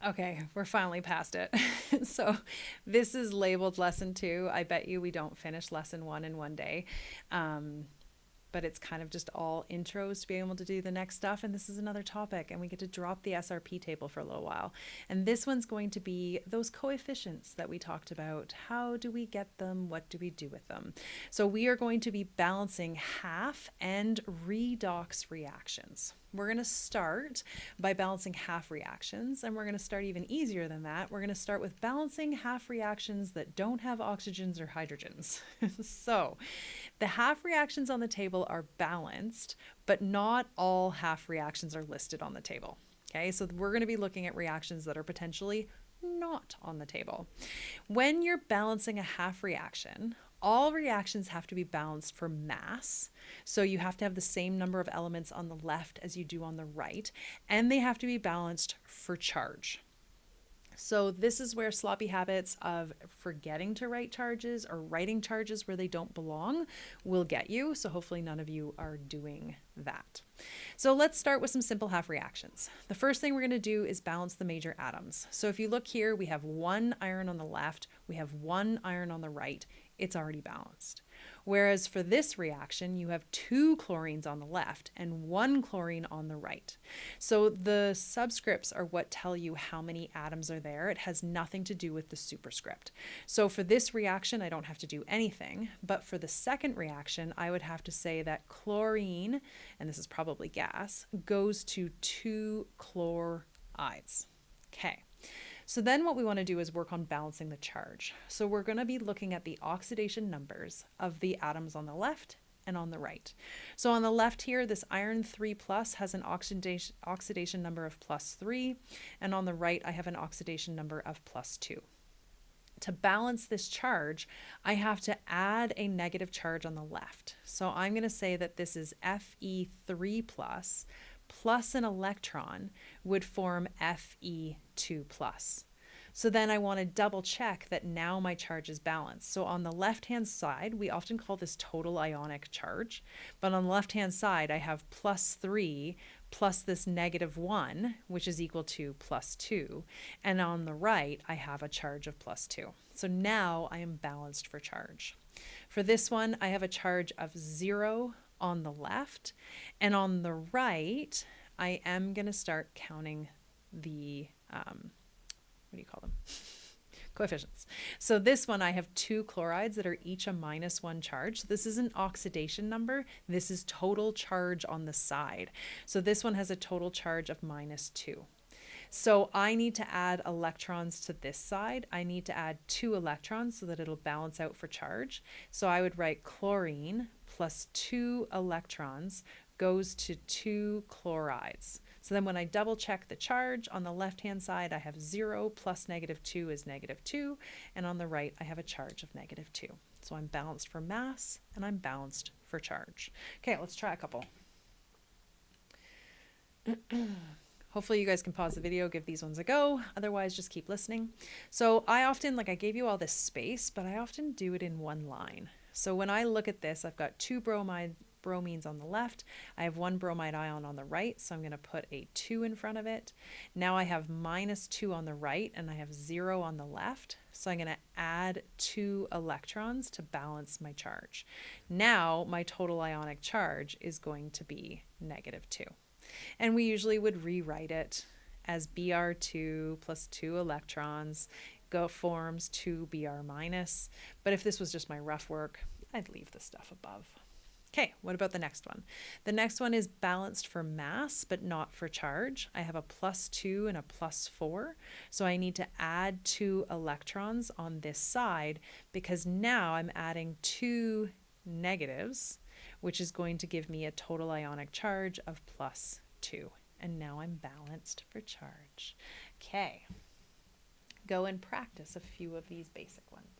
Okay, we're finally past it. So this is labeled lesson two. I bet you we don't finish lesson one in one day. Um, but it's kind of just all intros to be able to do the next stuff. And this is another topic, and we get to drop the SRP table for a little while. And this one's going to be those coefficients that we talked about. How do we get them? What do we do with them? So we are going to be balancing half and redox reactions. We're going to start by balancing half reactions, and we're going to start even easier than that. We're going to start with balancing half reactions that don't have oxygens or hydrogens. So the half reactions on the table are balanced, but not all half reactions are listed on the table. Okay, so we're going to be looking at reactions that are potentially not on the table. When you're balancing a half reaction, all reactions have to be balanced for mass. So you have to have the same number of elements on the left as you do on the right, and they have to be balanced for charge. So this is where sloppy habits of forgetting to write charges or writing charges where they don't belong will get you. So hopefully none of you are doing that. So let's start with some simple half reactions. The first thing we're going to do is balance the major atoms. So if you look here, we have one iron on the left, we have one iron on the right. It's already balanced. Whereas for this reaction, you have two chlorines on the left and one chlorine on the right. So the subscripts are what tell you how many atoms are there. It has nothing to do with the superscript. So for this reaction, I don't have to do anything. But for the second reaction, I would have to say that chlorine, and this is probably gas, goes to two chlorides. Okay. So then what we want to do is work on balancing the charge. So we're going to be looking at the oxidation numbers of the atoms on the left and on the right. So on the left here, this iron 3 plus has an oxidation number of +3, and on the right, I have an oxidation number of +2. To balance this charge, I have to add a negative charge on the left. So I'm going to say that this is Fe3 plus an electron would form Fe2 plus. So then I want to double check that now my charge is balanced. So on the left-hand side, we often call this total ionic charge, but on the left-hand side, I have +3 plus this -1, which is equal to +2. And on the right, I have a charge of +2. So now I am balanced for charge. For this one, I have a charge of 0 on the left, and on the right, I am going to start counting the, what do you call them? Coefficients. So this one, I have two chlorides that are each a -1 charge. So this isn't oxidation number. This is total charge on the side. So this one has a total charge of -2. So I need to add electrons to this side. I need to add 2 electrons so that it'll balance out for charge. So I would write chlorine plus 2 electrons goes to 2 chlorides. So then when I double check the charge, on the left-hand side, I have 0 plus -2 is -2, and on the right, I have a charge of -2. So I'm balanced for mass, and I'm balanced for charge. Okay, let's try a couple. Hopefully you guys can pause the video, give these ones a go. Otherwise, just keep listening. So I often, like I gave you all this space, but I often do it in one line. So when I look at this, I've got 2 bromines on the left. I have 1 bromide ion on the right, so I'm going to put a 2 in front of it. Now I have -2 on the right, and I have 0 on the left. So I'm going to add 2 electrons to balance my charge. Now my total ionic charge is going to be -2. And we usually would rewrite it as Br2 plus 2 electrons forms 2 Br minus. But if this was just my rough work, I'd leave the stuff above. Okay, what about the next one? The next one is balanced for mass, but not for charge. I have a +2 and a +4. So I need to add 2 electrons on this side because now I'm adding 2 negatives, which is going to give me a total ionic charge of +2. And now I'm balanced for charge. Okay, go and practice a few of these basic ones.